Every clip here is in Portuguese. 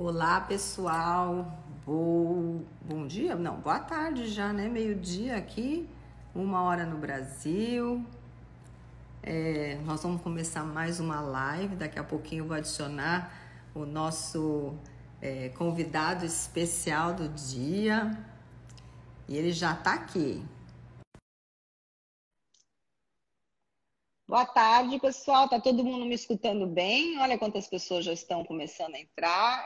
Olá, pessoal. Bom dia? Não, boa tarde já, né? Meio-dia aqui, 1 hora no Brasil. Nós vamos começar mais uma live. Daqui a pouquinho eu vou adicionar o nosso convidado especial do dia. E ele já está aqui. Boa tarde, pessoal. Tá todo mundo me escutando bem? Olha quantas pessoas já estão começando a entrar.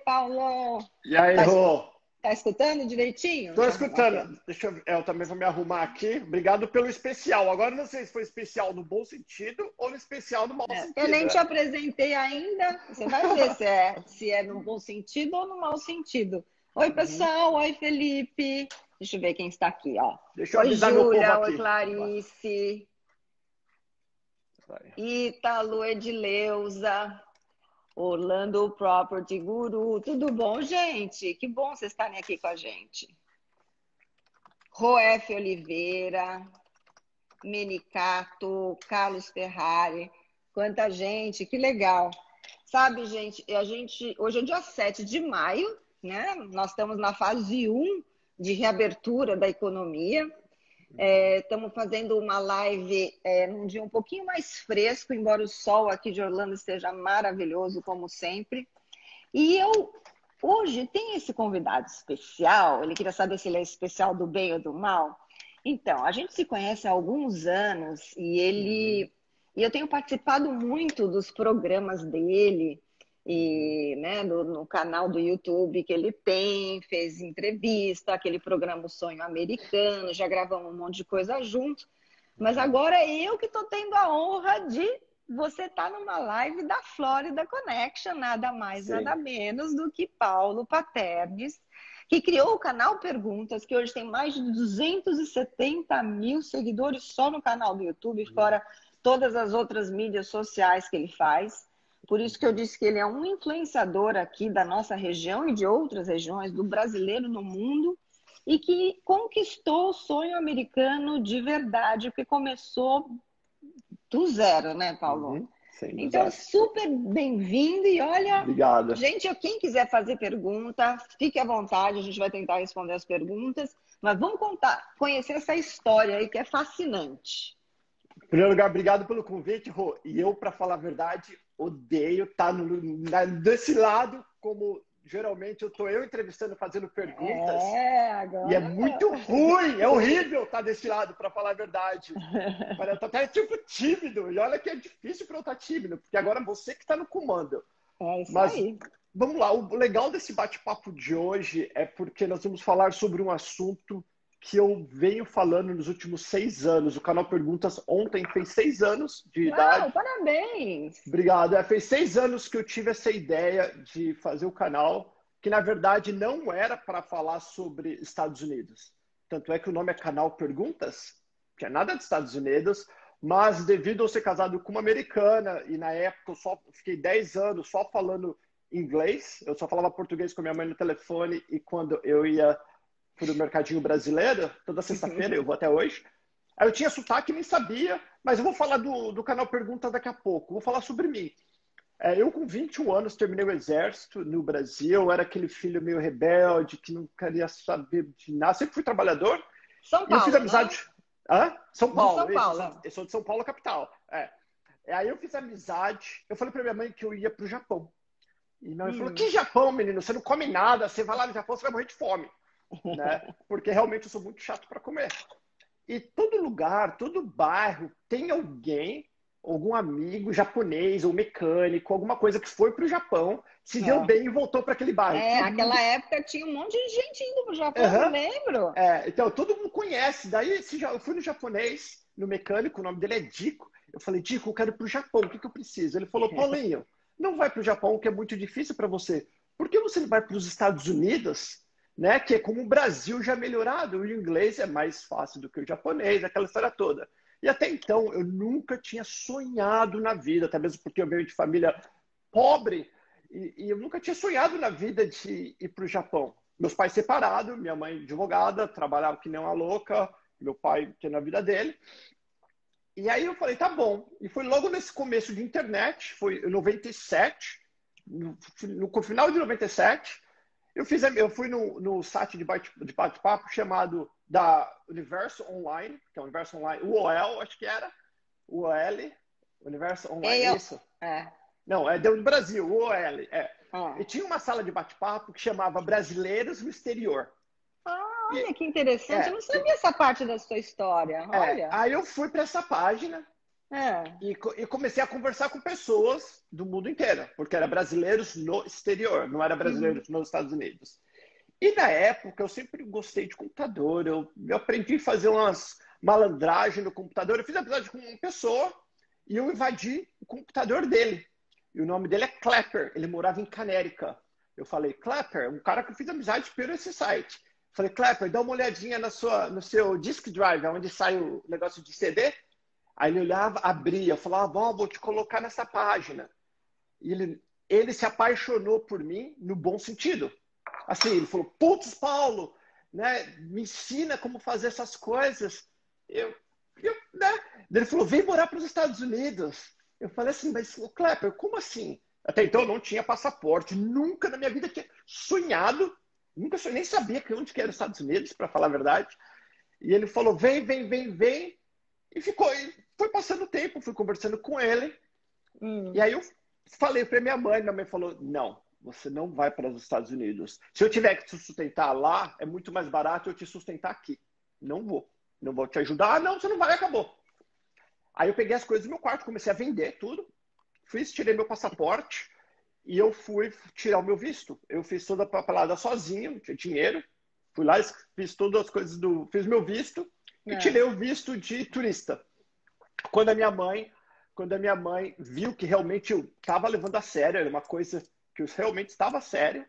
Paulo! E aí, Rô? Tá escutando direitinho? Tô escutando. Deixa eu também vou me arrumar aqui. Obrigado pelo especial. Agora não sei se foi especial no bom sentido ou no especial no mau sentido. Eu nem te apresentei ainda. Você vai ver se é no bom sentido ou no mau sentido. Oi, pessoal. Oi, Felipe. Deixa eu ver quem está aqui, ó. Deixa eu avisar meu povo aqui. Oi, Clarice. Ítalo, Edileuza. Orlando Property Guru. Tudo bom, gente? Que bom vocês estarem aqui com a gente. Roef Oliveira, Menicato, Carlos Ferrari. Quanta gente, que legal. Sabe, gente, hoje é dia 7 de maio, né? Nós estamos na fase 1 de reabertura da economia. Estamos fazendo uma live num dia um pouquinho mais fresco, embora o sol aqui de Orlando esteja maravilhoso, como sempre. E eu hoje tenho esse convidado especial. Ele queria saber se ele é especial do bem ou do mal. Então, a gente se conhece há alguns anos e eu tenho participado muito dos programas dele e, né, no canal do YouTube que ele tem, fez entrevista, aquele programa O Sonho Americano, já gravamos um monte de coisa junto. Mas agora eu que estou tendo a honra de você estar numa live da Florida Connection, nada mais, Sim. Nada menos do que Paulo Paternes, que criou o canal Perguntas, que hoje tem mais de 270 mil seguidores só no canal do YouTube, fora todas as outras mídias sociais que ele faz. Por isso que eu disse que ele é um influenciador aqui da nossa região e de outras regiões, do brasileiro no mundo, e que conquistou o sonho americano de verdade, porque começou do zero, né, Paulo? Sim, então, super bem-vindo e olha, obrigado. Gente, quem quiser fazer pergunta, fique à vontade, a gente vai tentar responder as perguntas, mas vamos conhecer essa história aí que é fascinante. Em primeiro lugar, obrigado pelo convite, Rô. E eu, para falar a verdade, odeio estar desse lado, como geralmente eu estou entrevistando, fazendo perguntas. Agora... E é muito ruim, é horrível estar desse lado, para falar a verdade. Eu tô até tipo tímido. E olha que é difícil para eu estar tímido, porque agora é você que está no comando. É isso aí. Vamos lá, o legal desse bate-papo de hoje é porque nós vamos falar sobre um assunto que eu venho falando nos últimos 6 anos. O canal Perguntas ontem fez 6 anos de idade. Parabéns! Obrigado. Fez 6 anos que eu tive essa ideia de fazer o canal, que na verdade não era para falar sobre Estados Unidos. Tanto é que o nome é Canal Perguntas, que é nada de Estados Unidos, mas devido a eu ser casado com uma americana, e na época eu fiquei 10 anos só falando inglês, eu só falava português com minha mãe no telefone, e quando eu ia para o mercadinho brasileiro, toda sexta-feira, eu vou até hoje, aí eu tinha sotaque e nem sabia, mas eu vou falar do canal Pergunta daqui a pouco, vou falar sobre mim. Eu com 21 anos terminei o exército no Brasil, eu era aquele filho meio rebelde, que não queria saber de nada, sempre fui trabalhador. São Paulo, e eu fiz amizade... Né? São Paulo. São Paulo. Eu sou de São Paulo, capital. Aí eu fiz amizade, eu falei pra minha mãe que eu ia pro Japão. E minha mãe falou, que Japão, menino? Você não come nada, você vai lá no Japão, você vai morrer de fome. Né? Porque realmente eu sou muito chato para comer. E todo lugar, todo bairro tem algum amigo japonês ou mecânico, alguma coisa que foi para o Japão, se deu bem e voltou para aquele bairro. Naquela época tinha um monte de gente indo para o Japão, eu lembro. Então todo mundo conhece. Daí eu fui no japonês, no mecânico, o nome dele é Dico. Eu falei, Dico, eu quero ir para o Japão, o que eu preciso? Ele falou, Paulinho, não vai para o Japão, que é muito difícil para você. Por que você não vai para os Estados Unidos? Né? Que é como o Brasil já melhorado, o inglês é mais fácil do que o japonês, aquela história toda. E até então eu nunca tinha sonhado na vida, até mesmo porque eu venho de família pobre, e eu nunca tinha sonhado na vida de ir para o Japão. Meus pais separados, minha mãe advogada, trabalhava que nem uma louca, meu pai tinha na vida dele. E aí eu falei, tá bom. E foi logo nesse começo de internet, foi em 97, no final de 97, eu fui no site de bate-papo chamado da Universo Online, que é o Universo Online, o UOL, acho que era, o UOL, Universo Online, é isso? É. Não, é do Brasil, o UOL, é. Ah. E tinha uma sala de bate-papo que chamava Brasileiros no Exterior. Olha, que interessante. Eu não sabia essa parte da sua história. Olha. Aí eu fui para essa página e comecei a conversar com pessoas do mundo inteiro, porque era brasileiros no exterior, não era brasileiros nos Estados Unidos. E na época eu sempre gostei de computador, eu aprendi a fazer umas malandragens no computador. Eu fiz amizade com uma pessoa e eu invadi o computador dele. E o nome dele é Clapper, ele morava em Canérica. Eu falei, Clapper, um cara que eu fiz amizade por esse site. Falei, Clapper, dá uma olhadinha no seu disk drive, onde sai o negócio de CD. Aí ele olhava, abria, falava, vou te colocar nessa página. E ele se apaixonou por mim no bom sentido. Assim, ele falou, putz, Paulo, né, me ensina como fazer essas coisas. Né? Ele falou, vem morar para os Estados Unidos. Eu falei assim, mas, Clapper, como assim? Até então eu não tinha passaporte, nunca na minha vida tinha sonhado, nem sabia onde que era os Estados Unidos, para falar a verdade. E ele falou, vem. E foi passando o tempo, fui conversando com ele. E aí eu falei para minha mãe falou, não, você não vai para os Estados Unidos. Se eu tiver que te sustentar lá, é muito mais barato eu te sustentar aqui. Não vou te ajudar. Ah, não, você não vai, acabou. Aí eu peguei as coisas do meu quarto, comecei a vender tudo. Tirei meu passaporte e eu fui tirar o meu visto. Eu fiz toda a papelada sozinho, não tinha dinheiro. Fui lá, fiz todas as coisas fiz meu visto e tirei o visto de turista. Quando a minha mãe viu que realmente eu estava levando a sério, era uma coisa que eu realmente estava a sério,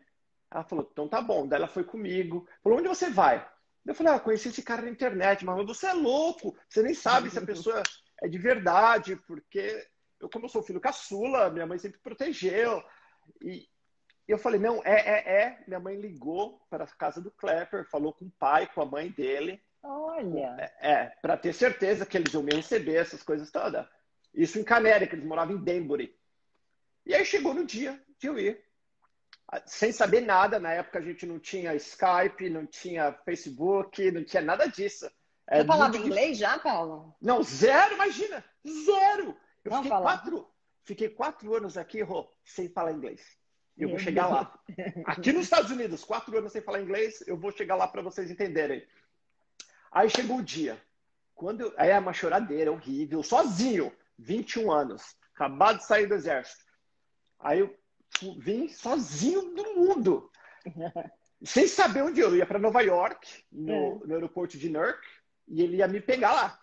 ela falou, então tá bom. Daí ela foi comigo, falou, onde você vai? Eu falei, conheci esse cara na internet, mas você é louco, você nem sabe se a pessoa é de verdade, porque como eu sou filho caçula, minha mãe sempre protegeu. E eu falei, não, minha mãe ligou para a casa do Clapper, falou com o pai, com a mãe dele. Olha! Para ter certeza que eles iam me receber, essas coisas todas. Isso em Canérica, eles moravam em Danbury. E aí chegou no dia de eu ir. Sem saber nada, na época a gente não tinha Skype, não tinha Facebook, não tinha nada disso. Você falava inglês já, Paulo? Não, zero, imagina! Zero! Eu fiquei 4 anos aqui, Rô, sem falar inglês. Eu vou chegar lá. Aqui nos Estados Unidos, 4 anos sem falar inglês, eu vou chegar lá para vocês entenderem. Aí chegou o dia. Aí é uma choradeira horrível, sozinho, 21 anos, acabado de sair do exército. Aí eu vim sozinho do mundo, sem saber onde eu ia, para Nova York, no aeroporto de Newark, e ele ia me pegar lá.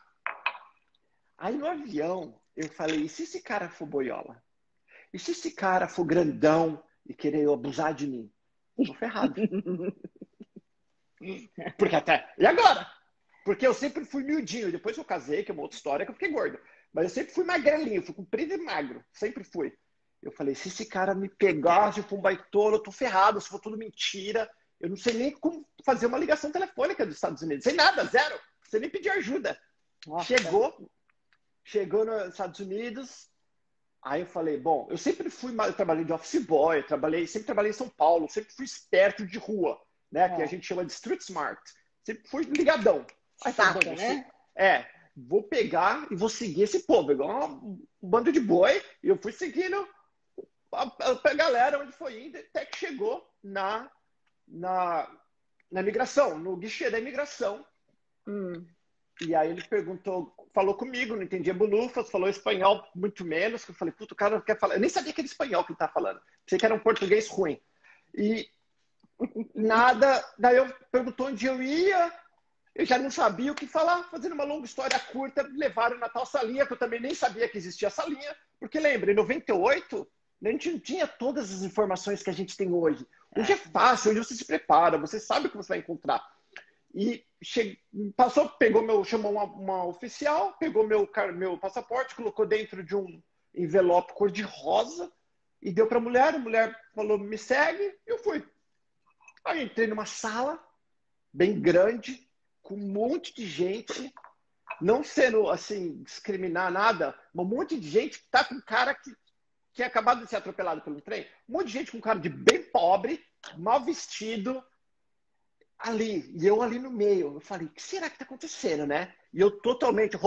Aí no avião, eu falei, e se esse cara for boiola? E se esse cara for grandão e querer abusar de mim? Tô ferrado. Porque e agora? Porque eu sempre fui miudinho. Depois que eu casei, que é uma outra história, que eu fiquei gordo. Mas eu sempre fui magrelinho, fui comprido e magro. Sempre fui. Eu falei, se esse cara me pegar, se for um baitola, eu tô ferrado. Se for tudo mentira, eu não sei nem como fazer uma ligação telefônica dos Estados Unidos. Sem nada, zero. Você nem pedir ajuda. Nossa. Chegou nos Estados Unidos. Aí eu falei, bom, eu sempre eu trabalhei de office boy, sempre trabalhei em São Paulo, sempre fui esperto de rua, né? Que a gente chama de street smart. Sempre fui ligadão. Aí saco, né? Vou pegar e vou seguir esse povo, igual um bando de boi. E eu fui seguindo a galera onde foi indo, até que chegou na imigração, no guichê da imigração. E aí ele falou comigo, não entendia bolufas, falou espanhol muito menos, que eu falei, puto, o cara não quer falar. Eu nem sabia que era espanhol que ele tá falando. Pensei que era um português ruim. E nada, daí eu perguntou onde eu ia, eu já não sabia o que falar, fazendo uma longa história curta, me levaram na tal salinha, que eu também nem sabia que existia salinha, porque lembra, em 98, a gente não tinha todas as informações que a gente tem hoje. Hoje é fácil, hoje você se prepara, você sabe o que você vai encontrar. E chamou uma oficial, pegou meu passaporte, colocou dentro de um envelope cor-de-rosa e deu para a mulher falou, me segue, e eu fui. Aí entrei numa sala bem grande, com um monte de gente, não sendo assim, discriminar nada, mas um monte de gente que tá com cara que tinha acabado de ser atropelado por um trem. Um monte de gente com cara de bem pobre, mal vestido, ali. E eu ali no meio. Eu falei, o que será que está acontecendo, né? E eu totalmente,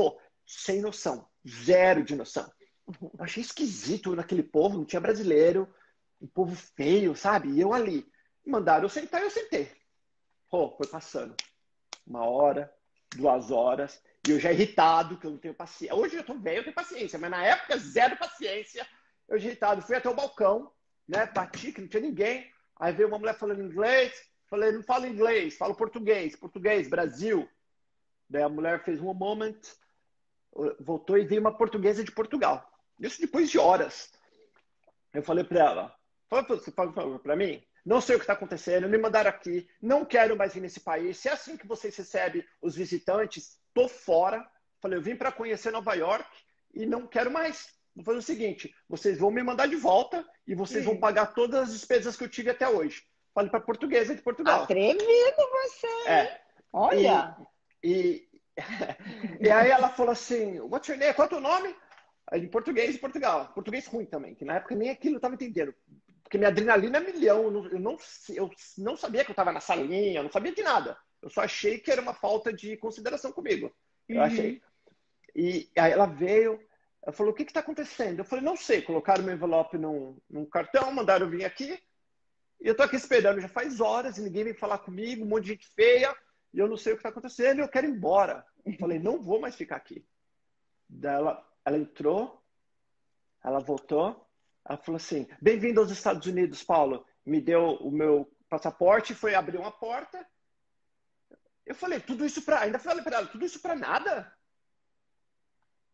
sem noção. Zero de noção. Eu achei esquisito naquele povo, não tinha brasileiro, um povo feio, sabe? E eu ali. Mandaram eu sentar e eu sentei. Foi passando. 1 hora, 2 horas. E eu já irritado, que eu não tenho paciência. Hoje eu tô velho, eu tenho paciência. Mas na época, zero paciência. Eu já irritado. Fui até o balcão, né? Bati, que não tinha ninguém. Aí veio uma mulher falando inglês. Falei, não falo inglês, falo português. Português, Brasil. Daí a mulher fez um moment, voltou e veio uma portuguesa de Portugal. Isso depois de horas. Eu falei para ela, você falou para mim? Não sei o que está acontecendo, me mandaram aqui, não quero mais vir nesse país. Se é assim que vocês recebem os visitantes, tô fora. Falei, eu vim para conhecer Nova York e não quero mais. Vou fazer o seguinte, vocês vão me mandar de volta e vocês vão pagar todas as despesas que eu tive até hoje. Falei para portuguesa de Portugal. Atrevido você. Olha. E aí ela falou assim, what's your name? Qual é o teu nome? Em português de Portugal. Português ruim também, que na época nem aquilo eu estava entendendo. Porque minha adrenalina é milhão. Eu não sabia que eu estava na salinha, eu não sabia de nada. Eu só achei que era uma falta de consideração comigo. Eu achei. E aí ela veio, ela falou, o que está acontecendo? Eu falei, não sei. Colocaram meu envelope num cartão, mandaram eu vir aqui. E eu estou aqui esperando já faz horas e ninguém vem falar comigo, um monte de gente feia. E eu não sei o que está acontecendo e eu quero ir embora. Eu falei, não vou mais ficar aqui. Daí ela entrou, ela voltou, ela falou assim, bem-vindo aos Estados Unidos, Paulo. Me deu o meu passaporte, foi abrir uma porta. Eu falei, tudo isso para... Ainda falei para ela, tudo isso para nada?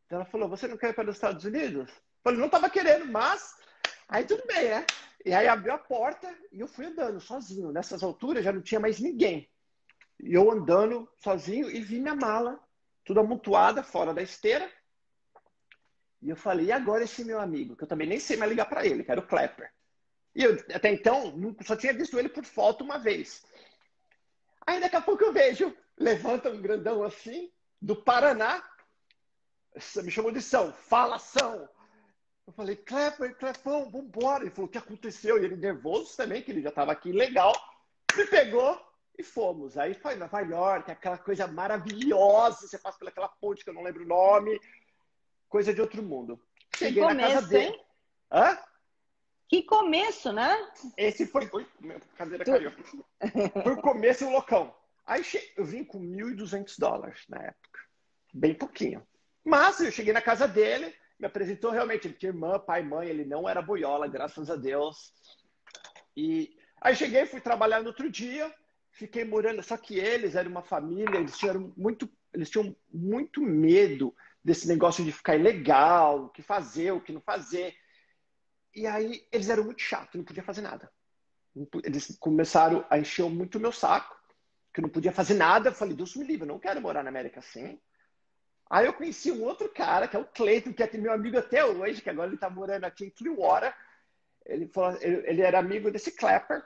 Ela falou, você não quer ir para os Estados Unidos? Eu falei, não estava querendo, mas... Aí tudo bem, né? E aí abriu a porta e eu fui andando sozinho. Nessas alturas já não tinha mais ninguém. E eu andando sozinho e vi minha mala, tudo amontoada, fora da esteira. E eu falei, e agora esse meu amigo? Que eu também nem sei mais ligar para ele, que era o Klepper. E eu, até então, só tinha visto ele por foto uma vez. Aí daqui a pouco eu vejo, levanta um grandão assim, do Paraná. Me chamou de São, fala São. Eu falei, Clepão, vambora. Ele falou, o que aconteceu? E ele nervoso também, que ele já estava aqui, legal. Me pegou. E fomos. Aí foi Nova York, aquela coisa maravilhosa. Você passa pelaquela ponte que eu não lembro o nome. Coisa de outro mundo. Cheguei na casa dele. Hein? Hã? Que começo, né? Esse foi... Oi, minha cadeira caiu. Foi o começo, o loucão. Aí eu vim com $1.200 na época. Bem pouquinho. Mas eu cheguei na casa dele, me apresentou realmente. Ele tinha irmã, pai, mãe. Ele não era boiola, graças a Deus. E aí cheguei, fui trabalhar no outro dia. Fiquei morando, só que eles eram uma família, eles tinham muito medo desse negócio de ficar ilegal, o que fazer, o que não fazer. E aí eles eram muito chatos, não podia fazer nada. Eles começaram a encher muito o meu saco, que eu não podia fazer nada. Eu falei, Deus me livre, eu não quero morar na América assim. Aí eu conheci um outro cara, que é o Cleiton, que é meu amigo até hoje, que agora ele está morando aqui em Clearwater. Ele era amigo desse Klepper.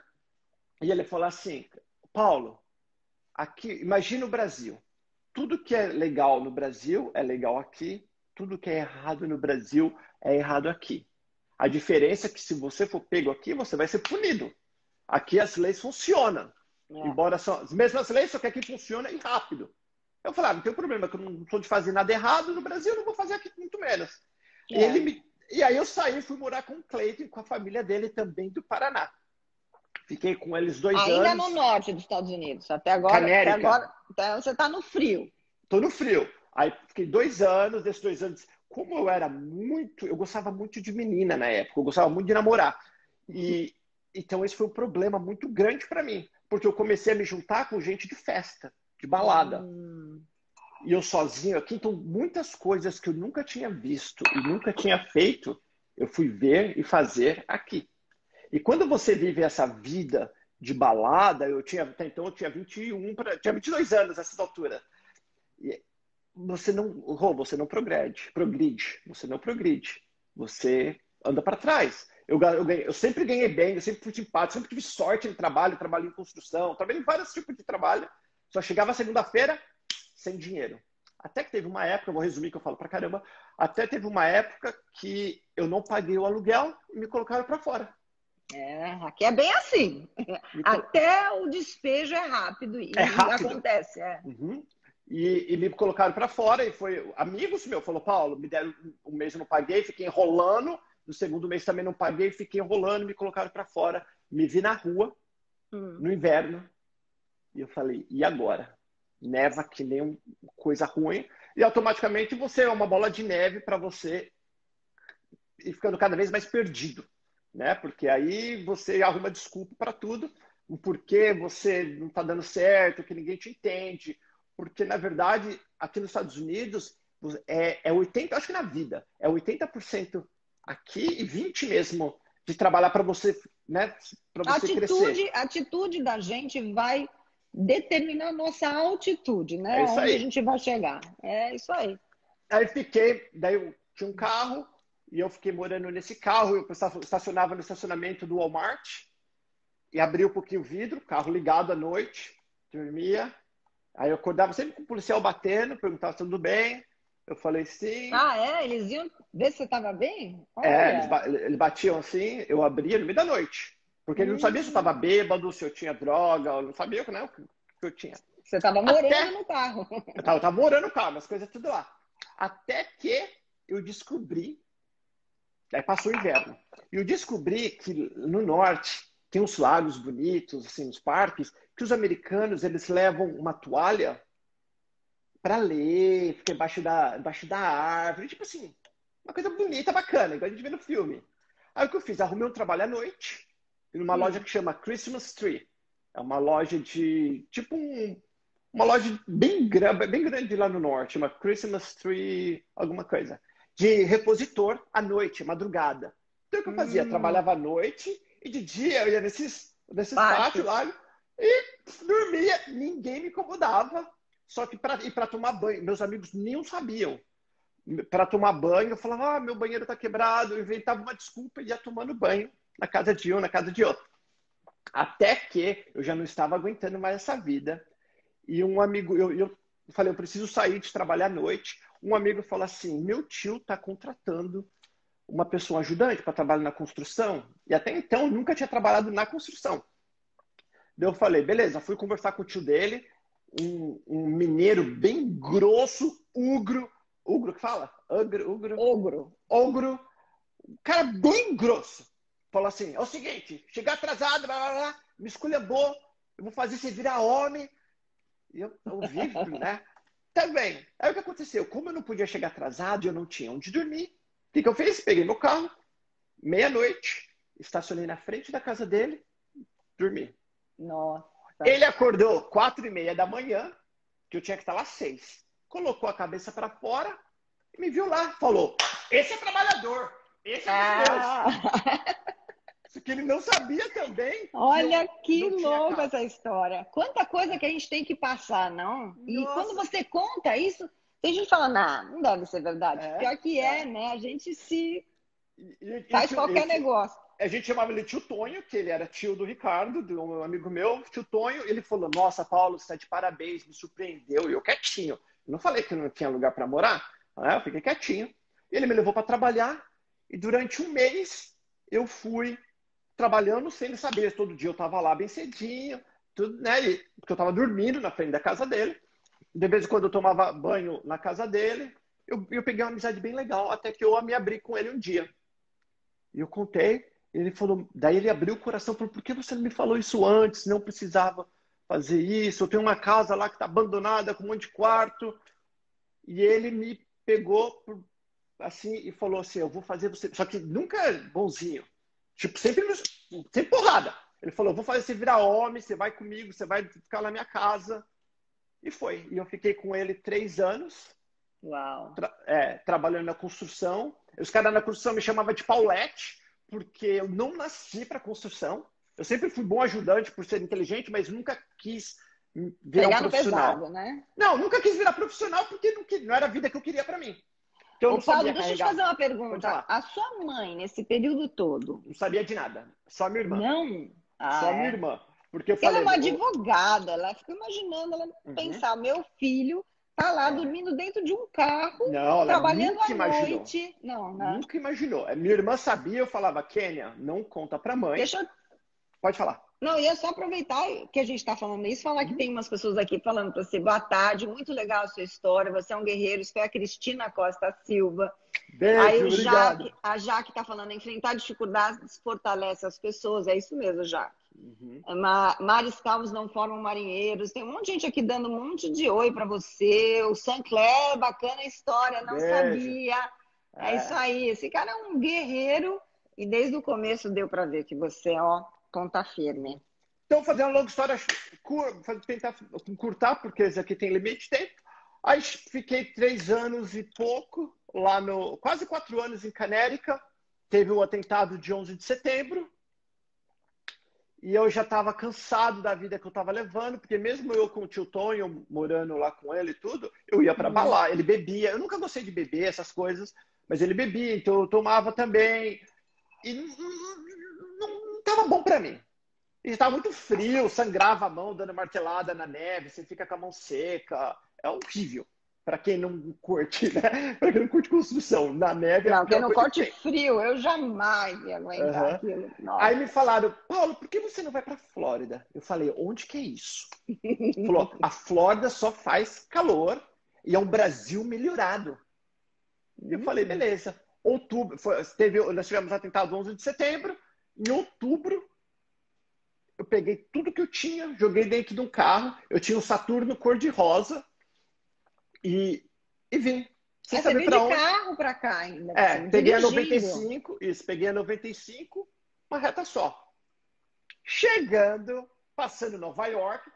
E ele falou assim, Paulo, aqui, imagina o Brasil. Tudo que é legal no Brasil é legal aqui. Tudo que é errado no Brasil é errado aqui. A diferença é que se você for pego aqui, você vai ser punido. Aqui as leis funcionam. Embora são as mesmas leis, só que aqui funciona e rápido. Eu falei, não tem problema, que eu não sou de fazer nada errado no Brasil, eu não vou fazer aqui muito menos. E aí eu saí e fui morar com o Cleiton e com a família dele também do Paraná. Fiquei com eles 2 anos. Ainda no norte dos Estados Unidos. Até agora você está no frio. Estou no frio. Aí fiquei 2 anos, desses 2 anos, como eu gostava muito de menina na época, eu gostava muito de namorar. E então esse foi um problema muito grande para mim, porque eu comecei a me juntar com gente de festa, de balada. E eu sozinho aqui, então muitas coisas que eu nunca tinha visto e nunca tinha feito, eu fui ver e fazer aqui. E quando você vive essa vida de balada, até então eu tinha 22 anos nessas alturas. E você não progride. Você não progride. Você anda para trás. Eu sempre ganhei bem, eu sempre fui simpático, sempre tive sorte no trabalho, trabalhei em construção, trabalhei em vários tipos de trabalho. Só chegava segunda-feira sem dinheiro. Até que teve uma época, eu vou resumir que eu falo pra caramba, até teve uma época que eu não paguei o aluguel e me colocaram para fora. Aqui é bem assim. Me colo- Até o despejo é rápido É e rápido. acontece. Uhum. E me colocaram para fora e foi amigos meu falou, Paulo, me deram um mês eu não paguei, fiquei enrolando, no segundo mês também não paguei, fiquei enrolando, me colocaram para fora, me vi na rua Hum. no inverno e eu falei, e agora? Neva que nem coisa ruim e automaticamente você é uma bola de neve para você ir ficando cada vez mais perdido, né? Porque aí você arruma desculpa para tudo, o porquê você não está dando certo, que ninguém te entende, porque na verdade aqui nos Estados Unidos é 80, acho que na vida é 80% aqui e 20 mesmo de trabalhar para você, né? Para você crescer. A atitude da gente vai determinar a nossa altitude, É né? isso Onde a aí. gente vai chegar. É isso aí. Aí fiquei, daí eu tinha um carro e eu fiquei morando nesse carro. Eu estacionava no estacionamento do Walmart e abria um pouquinho o vidro, carro ligado à noite, dormia. Aí eu acordava sempre com o policial batendo, perguntava se tudo bem. Eu falei sim. Ah, é? Eles iam ver se você estava bem? Olha. Eles batiam assim, eu abria no meio da noite. Porque ele não sabia se eu estava bêbado, se eu tinha droga, eu não sabia, né, o que eu tinha. Você estava morando Até no carro. eu tava morando no carro, as coisas tudo lá. Até que eu descobri, aí passou o inverno, e eu descobri que no norte tem uns lagos bonitos, assim, nos parques, que os americanos, eles levam uma toalha para ler, fica embaixo da árvore, tipo assim, uma coisa bonita, bacana, igual a gente vê no filme. Aí o que eu fiz? Arrumei um trabalho à noite, numa loja que chama Christmas Tree. É uma loja de, tipo uma loja bem grande lá no norte, uma Christmas Tree, alguma coisa, de repositor à noite, madrugada. Então o que eu fazia? Trabalhava à noite e de dia eu ia nesses pátios Parques. lá e dormia, ninguém me incomodava. Só que para ir para tomar banho, meus amigos nem sabiam. Para tomar banho, eu falava, meu banheiro está quebrado, eu inventava uma desculpa e ia tomando banho na casa de um, na casa de outro. Até que eu já não estava aguentando mais essa vida. E um amigo, eu falei, eu preciso sair de trabalhar à noite. Um amigo falou assim, meu tio está contratando uma pessoa ajudante para trabalhar na construção. E até então eu nunca tinha trabalhado na construção. Daí eu falei, beleza, fui conversar com o tio dele, um mineiro bem grosso, ogro que fala? Ogro. Ogro, um cara bem grosso. Falou assim, é o seguinte, chegar atrasado, blá, blá, blá, me esculhambou, eu vou fazer você virar homem. E eu ouvi, né? Tá bem. Aí o que aconteceu? Como eu não podia chegar atrasado e eu não tinha onde dormir, o que eu fiz? Peguei meu carro, meia-noite, estacionei na frente da casa dele, dormi. Nossa. Ele acordou 4:30 da manhã, que eu tinha que estar lá às 6. Colocou a cabeça para fora e me viu lá. Falou, esse é trabalhador, esse é dos meus. Só que ele não sabia também. Olha que não tinha louca carro. essa história. Quanta coisa que a gente tem que passar, não? E quando Nossa. você conta isso, tem gente falando, não deve ser verdade. Pior que é, né? A gente se faz qualquer negócio. A gente chamava ele tio Tonho, que ele era tio do Ricardo, de um amigo meu, tio Tonho. Ele falou, nossa, Paulo, você está de parabéns, me surpreendeu. E eu quietinho. Eu não falei que não tinha lugar para morar. Né? Eu fiquei quietinho. Ele me levou para trabalhar. E durante um mês, eu fui trabalhando sem ele saber. Todo dia eu estava lá bem cedinho, tudo, né? Porque eu estava dormindo na frente da casa dele. De vez em quando eu tomava banho na casa dele. Eu peguei uma amizade bem legal, até que eu me abri com ele um dia. E eu contei, ele falou, daí ele abriu o coração, falou, por que você não me falou isso antes? Não precisava fazer isso. Eu tenho uma casa lá que está abandonada, com um monte de quarto. E ele me pegou assim e falou assim, eu vou fazer você... Só que nunca bonzinho. Tipo, sempre porrada. Ele falou, eu vou fazer você virar homem, você vai comigo, você vai ficar na minha casa. E foi. E eu fiquei com ele 3 anos. Uau. Trabalhando na construção. Os caras na construção me chamavam de Paulette, porque eu não nasci para construção. Eu sempre fui bom ajudante por ser inteligente, mas nunca quis virar um profissional. Pesado, né? Não, nunca quis virar profissional porque não era a vida que eu queria para mim. Então, eu não Paulo, sabia deixa eu te carregar. fazer uma pergunta. A sua mãe, nesse período todo? Não sabia de nada. Só minha irmã. Não? Só minha irmã. Porque eu ela falei, é uma advogada, ela fica imaginando, ela pensar, meu filho tá lá dormindo dentro de um carro, Não, ela trabalhando nunca à imaginou. noite. Não, né? Nunca imaginou. Minha irmã sabia, eu falava, Kênia, não conta pra mãe. Deixa eu Pode falar. Não, ia só aproveitar que a gente está falando isso, falar que Uhum. tem umas pessoas aqui falando para você, boa tarde, muito legal a sua história, você é um guerreiro, isso foi a Cristina Costa Silva. Aí Beijo, obrigado. A Jaque está falando, enfrentar dificuldades fortalece as pessoas, é isso mesmo, Jaque. Uhum. Mares calmos não formam marinheiros, tem um monte de gente aqui dando um monte de oi para você, o Sancler, bacana a história, não Beijo. sabia. É isso É. aí, esse cara é um guerreiro e desde o começo deu para ver que você, ó, ponta firme. Então, fazer uma longa história, tentar encurtar, porque esse aqui tem limite de tempo. Aí fiquei 3 anos e pouco lá no... Quase 4 anos em Canérica. Teve o atentado de 11 de setembro. E eu já estava cansado da vida que eu estava levando, porque mesmo eu com o tio Tonho, morando lá com ele e tudo, eu ia para balada, ele bebia. Eu nunca gostei de beber, essas coisas, mas ele bebia, então eu tomava também. E não estava bom para mim. Estava muito frio, sangrava a mão dando martelada na neve, você fica com a mão seca. É horrível. Para quem não curte, né? Para quem não curte construção, na neve é a Não, quem pior não coisa que curte tem. frio, eu jamais ia aguentar Uhum. aquilo. Aí Nossa. me falaram, Paulo, por que você não vai para Flórida? Eu falei, onde que é isso? Falou, a Flórida só faz calor e é um Brasil melhorado. Eu falei, beleza. Outubro, nós tivemos atentado 11 de setembro. Em outubro, eu peguei tudo que eu tinha, joguei dentro de um carro. Eu tinha um Saturno cor-de-rosa e vim. Sem Aí você saber veio para de onde. carro para cá ainda, por cima, Peguei a dirigindo. 95, isso, peguei a 95, uma reta só. Chegando, passando Nova York,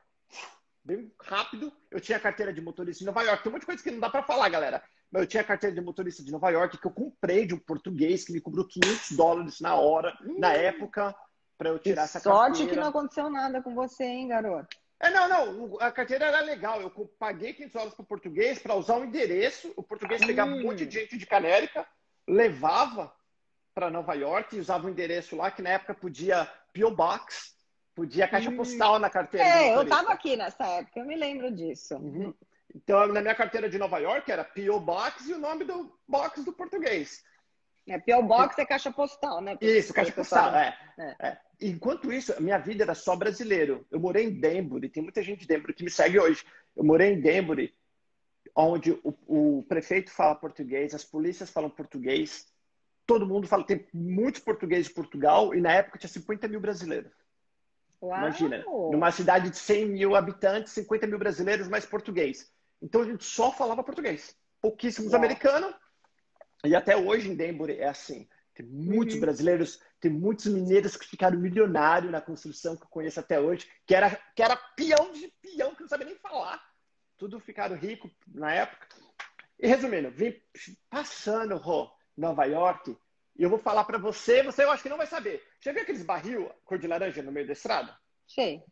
bem rápido, eu tinha carteira de motorista de Nova York. Tem um monte de coisa que não dá para falar, galera. Mas eu tinha carteira de motorista de Nova York que eu comprei de um português que me cobrou $500 na hora, na época, para eu Que tirar essa sorte que não carteira. aconteceu nada com você, hein, garoto? Não, a carteira era legal. Eu paguei $500 para o português para usar o endereço. O português pegava um monte de gente de Canérica, levava para Nova York e usava o endereço lá, que na época podia P.O. Box, podia caixa postal na carteira de Eu motorista. estava aqui nessa época, eu me lembro disso. Uhum. Então, na minha carteira de Nova York era P.O. Box e o nome do box do português. P.O. Box é caixa postal, né? Isso, caixa postal, É. Enquanto isso, a minha vida era só brasileiro. Eu morei em Danbury, tem muita gente de Danbury que me segue hoje. Eu morei em Danbury, onde o prefeito fala português, as polícias falam português, todo mundo fala, tem muitos portugueses de Portugal, e na época tinha 50 mil brasileiros. Uau. Imagina, numa cidade de 100 mil habitantes, 50 mil brasileiros, mais português. Então a gente só falava português. Pouquíssimos americanos, e até hoje em Danbury é assim. Tem muitos brasileiros, tem muitos mineiros que ficaram milionários na construção, que eu conheço até hoje, que era peão de peão, que não sabia nem falar. Tudo ficaram ricos na época. E resumindo, vim passando Nova York, e eu vou falar para você eu acho que não vai saber. Já viu aqueles barril cor de laranja no meio da estrada? Sei.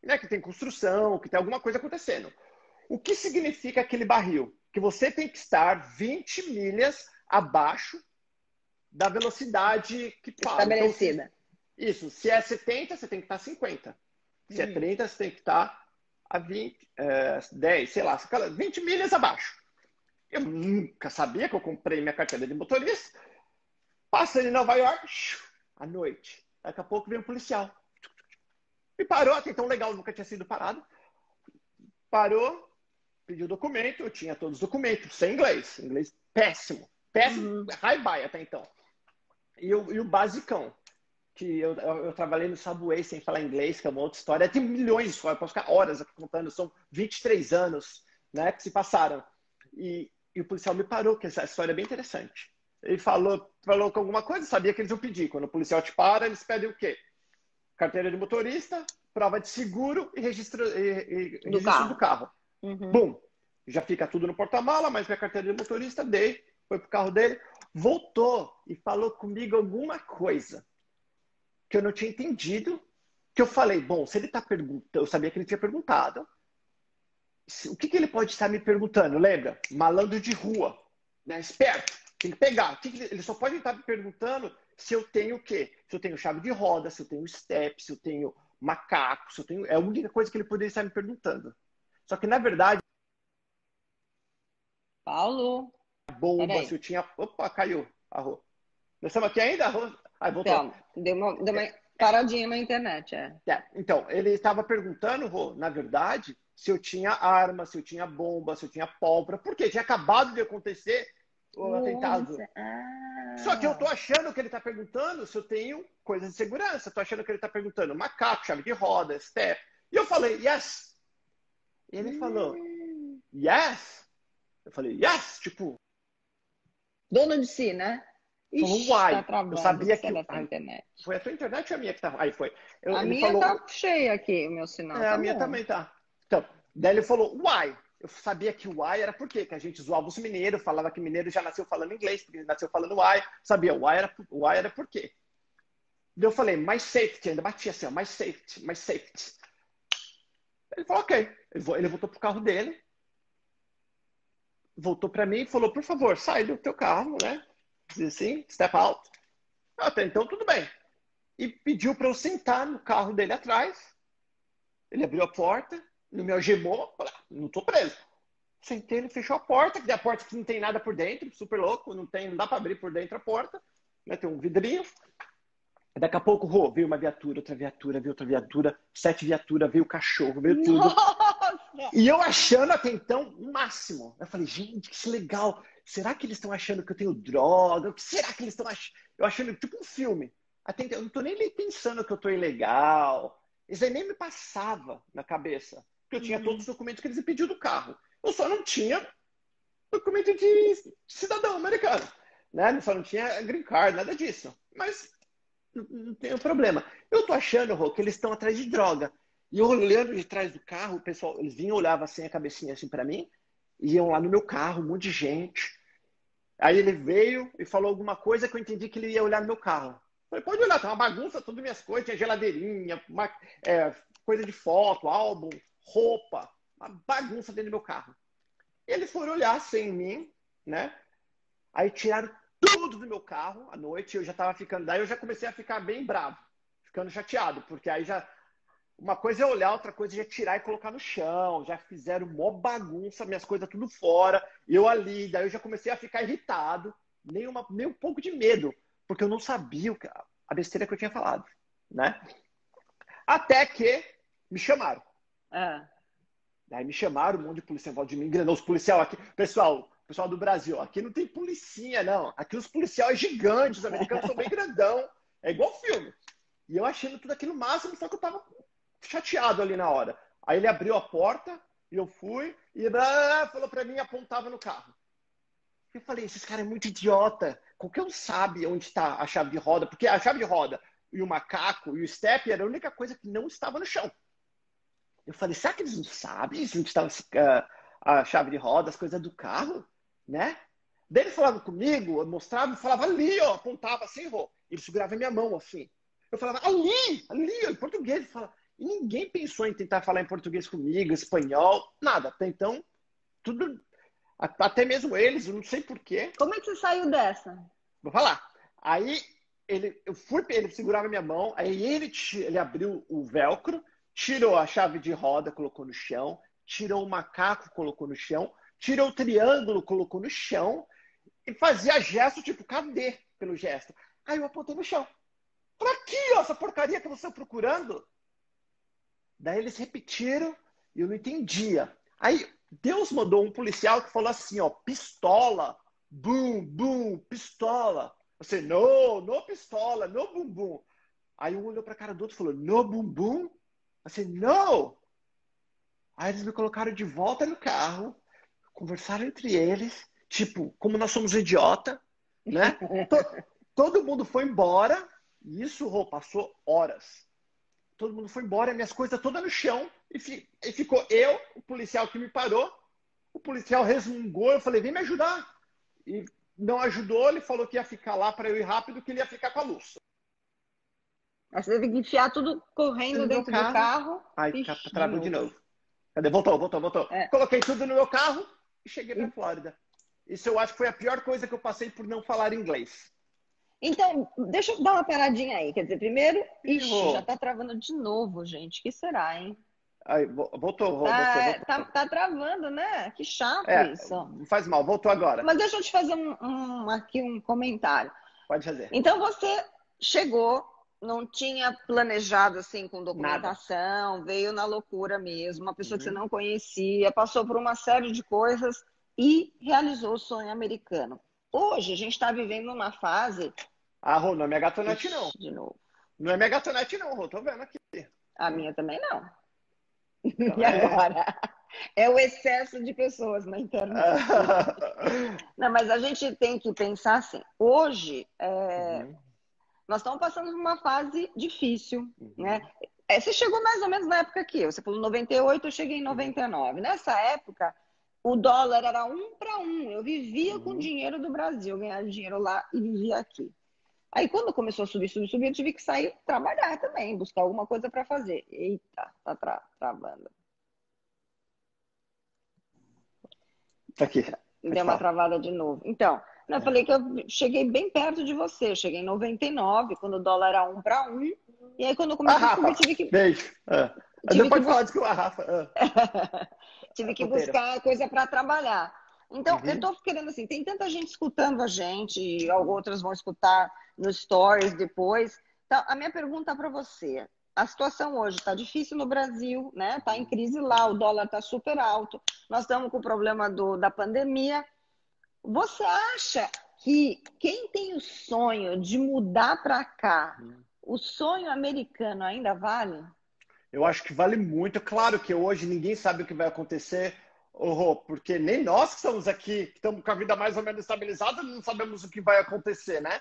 Né, que tem construção, que tem alguma coisa acontecendo. O que significa aquele barril? Que você tem que estar 20 milhas abaixo da velocidade que fala. Estabelecida. Então, se é 70, você tem que estar a 50. Se é 30, você tem que estar a 20, 10, sei lá, 20 milhas abaixo. Eu nunca sabia que eu comprei minha carteira de motorista. Passando em Nova York, à noite. Daqui a pouco vem um policial. Me parou, até então legal, nunca tinha sido parado. Parou, pediu documento, eu tinha todos os documentos, sem inglês. Inglês péssimo. Péssimo, high-buy até então. E o basicão, que eu trabalhei no Subway sem falar inglês, que é uma outra história. Tem milhões de histórias, posso ficar horas aqui contando. São 23 anos, né, que se passaram. E o policial me parou, que essa história é bem interessante. Ele falou com alguma coisa, sabia que eles iam pedir. Quando o policial te para, eles pedem o quê? Carteira de motorista, prova de seguro e registro do carro. Bum! Já fica tudo no porta-mala, mas minha carteira de motorista, dei, foi pro carro dele, voltou e falou comigo alguma coisa que eu não tinha entendido, que eu falei, bom, se ele está perguntando, eu sabia que ele tinha perguntado, o que ele pode estar me perguntando? Lembra? Malandro de rua, né? Esperto, tem que pegar. Ele só pode estar me perguntando se eu tenho o quê? Se eu tenho chave de roda, se eu tenho step, se eu tenho macaco, se eu tenho... É a única coisa que ele poderia estar me perguntando. Só que, na verdade, Paulo. Bomba, se eu tinha... Opa, caiu. Arro. Nós estamos aqui ainda? Arro. Ai, voltou. Então, deu uma paradinha na internet, Então, ele estava perguntando, Rô, na verdade, se eu tinha arma, se eu tinha bomba, se eu tinha pólvora. Por quê? Tinha acabado de acontecer o atentado. Só que eu tô achando que ele está perguntando se eu tenho coisas de segurança. Tô achando que ele está perguntando macaco, chave de roda, step. E eu falei, yes. E ele falou, yes. Eu falei, yes, tipo... Dono de si, né? Falou, why? Tá travando, eu sabia que... internet. Foi a tua internet ou a minha que tava? Aí foi. A minha falou... tá cheia aqui, o meu sinal. A minha também tá. Então, daí ele falou, why? Eu sabia que o why era por quê? Que a gente zoava os mineiros, falava que mineiro já nasceu falando inglês, porque nasceu falando why. Sabia, why era por quê? Daí eu falei, my safety. Ainda batia assim, ó, my safety, my safety. Ele falou, ok. Ele voltou pro carro dele, voltou para mim e falou, por favor, sai do teu carro, né? Diz assim, step out. Até então, tudo bem. E pediu para eu sentar no carro dele atrás. Ele abriu a porta, não me algemou, falei, não tô preso. Sentei, ele fechou a porta, que é a porta que não tem nada por dentro, super louco, não dá para abrir por dentro a porta, né? Tem um vidrinho. Daqui a pouco, veio uma viatura, veio outra viatura, 7 viaturas, veio o cachorro, veio tudo. Nossa! E eu achando até então o máximo. Eu falei, gente, que legal. Será que eles estão achando que eu tenho droga? O que será que eles estão achando? Eu achando tipo um filme. Até então, eu não tô nem pensando que eu tô ilegal. Isso aí nem me passava na cabeça. Porque eu tinha todos os documentos que eles me pediam do carro. Eu só não tinha documento de cidadão americano. Né? Eu só não tinha green card, nada disso. Mas não tem problema. Eu tô achando, Rô, que eles estão atrás de droga. E eu olhando de trás do carro, o pessoal, eles vinham, olhavam assim, a cabecinha assim pra mim, iam lá no meu carro, um monte de gente. Aí ele veio e falou alguma coisa que eu entendi que ele ia olhar no meu carro. Eu falei, pode olhar, tá uma bagunça, todas minhas coisas, tinha geladeirinha, coisa de foto, álbum, roupa, uma bagunça dentro do meu carro. E eles foram olhar sem mim, né? Aí tiraram tudo do meu carro à noite, eu já tava ficando, daí eu já comecei a ficar bem bravo, ficando chateado, porque aí já... Uma coisa é olhar, outra coisa é já tirar e colocar no chão. Já fizeram mó bagunça, minhas coisas tudo fora. Eu ali, daí eu já comecei a ficar irritado, nem um pouco de medo, porque eu não sabia a besteira que eu tinha falado, né? Até que me chamaram. Daí me chamaram, um monte de policial em volta de mim, enganou os policiais aqui. Pessoal do Brasil, aqui não tem policinha, não. Aqui os policiais são gigantes, os americanos são bem grandão. É igual filme. E eu achando tudo aquilo máximo, só que eu tava chateado ali na hora. Aí ele abriu a porta e eu fui e falou pra mim e apontava no carro. Eu falei, esses caras é muito idiota. Qualquer um sabe onde está a chave de roda, porque a chave de roda e o macaco e o step era a única coisa que não estava no chão. Eu falei, será que eles não sabem onde estava a chave de roda, as coisas do carro, né? Daí ele falava comigo, eu mostrava, falava ali, ó, apontava assim, ele segurava minha mão assim. Eu falava, ali, em português. Ele fala, e ninguém pensou em tentar falar em português comigo, espanhol, nada. Até então, tudo, até mesmo eles, eu não sei porquê. Como é que você saiu dessa? Vou falar. Aí, ele segurava minha mão, aí ele abriu o velcro, tirou a chave de roda, colocou no chão, tirou o macaco, colocou no chão, tirou o triângulo, colocou no chão, e fazia gesto, tipo, cadê? Pelo gesto. Aí eu apontei no chão. Pra aqui, ó, essa porcaria que você está procurando. Daí eles repetiram e eu não entendia. Aí Deus mandou um policial que falou assim, ó, pistola, boom, boom, pistola. Você, no pistola, no bum, bum. Aí um olhou pra cara do outro e falou, no bum, bum? Assim, no. Aí eles me colocaram de volta no carro, conversaram entre eles, tipo, como nós somos idiota, né? Todo mundo foi embora. Isso, passou horas. Todo mundo foi embora, minhas coisas todas no chão. E ficou eu, o policial que me parou. O policial resmungou. Eu falei, vem me ajudar. E não ajudou. Ele falou que ia ficar lá para eu ir rápido, que ele ia ficar com a luz. Aí você teve que enfiar tudo correndo dentro do carro. Ai, travou de novo. Cadê? Voltou. Coloquei tudo no meu carro e cheguei para Flórida. Isso eu acho que foi a pior coisa que eu passei por não falar inglês. Então, deixa eu dar uma paradinha aí. Quer dizer, primeiro, já tá travando de novo, gente. O que será, hein? Aí, voltou, voltou. Tá travando, né? Que chato É, isso. não faz mal, voltou agora. Mas deixa eu te fazer aqui um comentário. Pode fazer. Então você chegou, não tinha planejado assim com Nada. documentação, veio na loucura mesmo, uma pessoa que você Uhum. não conhecia, passou por uma série de coisas e realizou o sonho americano. Hoje a gente está vivendo uma fase. Ah, Rô, não é minha gatonete, não. Ixi, de novo. Não é minha gatonete, não, Rô. Tô vendo aqui. A minha também não. Então E é. agora? É o excesso de pessoas na internet. Não, mas a gente tem que pensar assim. Hoje, Uhum, nós estamos passando por uma fase difícil, né? uhum, Você chegou mais ou menos na época que eu. Você falou 98, eu cheguei em uhum, 99. Nessa época, o dólar era 1 para 1. Eu vivia com uhum. dinheiro do Brasil, ganhava dinheiro lá e vivia aqui. Aí, quando começou a subir, eu tive que sair trabalhar também, buscar alguma coisa para fazer. Eita, tá travando. Tá aqui, pode Deu uma falar. travada de novo. Então, eu É. falei que eu cheguei bem perto de você. Eu cheguei em 99, quando o dólar era 1 para 1. E aí, quando Ah, começou a subir, Rafa, beijo. Não tive que pode falar buscar. disso com a Rafa. Tive que Roteiro. buscar coisa para trabalhar. Então, eu Uhum. estou querendo assim, tem tanta gente escutando a gente, e outras vão escutar nos stories depois. Então, a minha pergunta para você, a situação hoje está difícil no Brasil, né? Está em crise lá, o dólar está super alto, nós estamos com o problema da pandemia. Você acha que quem tem o sonho de mudar para cá, o sonho americano ainda vale? Eu acho que vale muito. Claro que hoje ninguém sabe o que vai acontecer, Rô, porque nem nós que estamos aqui, que estamos com a vida mais ou menos estabilizada, não sabemos o que vai acontecer, né?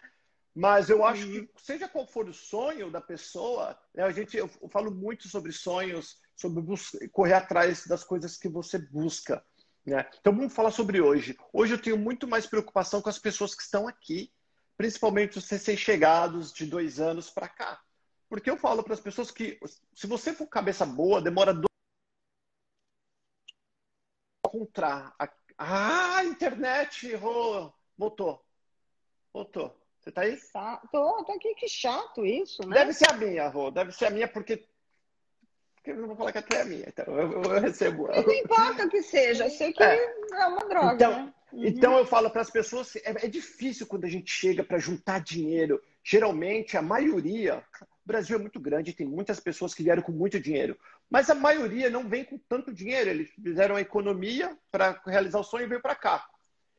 Mas eu acho que, seja qual for o sonho da pessoa, né, eu falo muito sobre sonhos, sobre correr atrás das coisas que você busca. Né? Então vamos falar sobre hoje. Hoje eu tenho muito mais preocupação com as pessoas que estão aqui, principalmente os recém-chegados de 2 anos para cá. Porque eu falo para as pessoas que, se você for cabeça boa, demora 2 a encontrar. Ah, internet, voltou. Voltou. Você tá aí? Tô aqui, que chato isso, né? Deve ser a minha, Rô. Deve ser a minha, porque eu não vou falar que a tua é a minha. Então, eu recebo. Mas não importa o que seja, eu sei que É. é uma droga, Então, né? então eu falo para as pessoas, é difícil quando a gente chega para juntar dinheiro. Geralmente, a maioria, o Brasil é muito grande, tem muitas pessoas que vieram com muito dinheiro, mas a maioria não vem com tanto dinheiro. Eles fizeram a economia para realizar o sonho e veio para cá.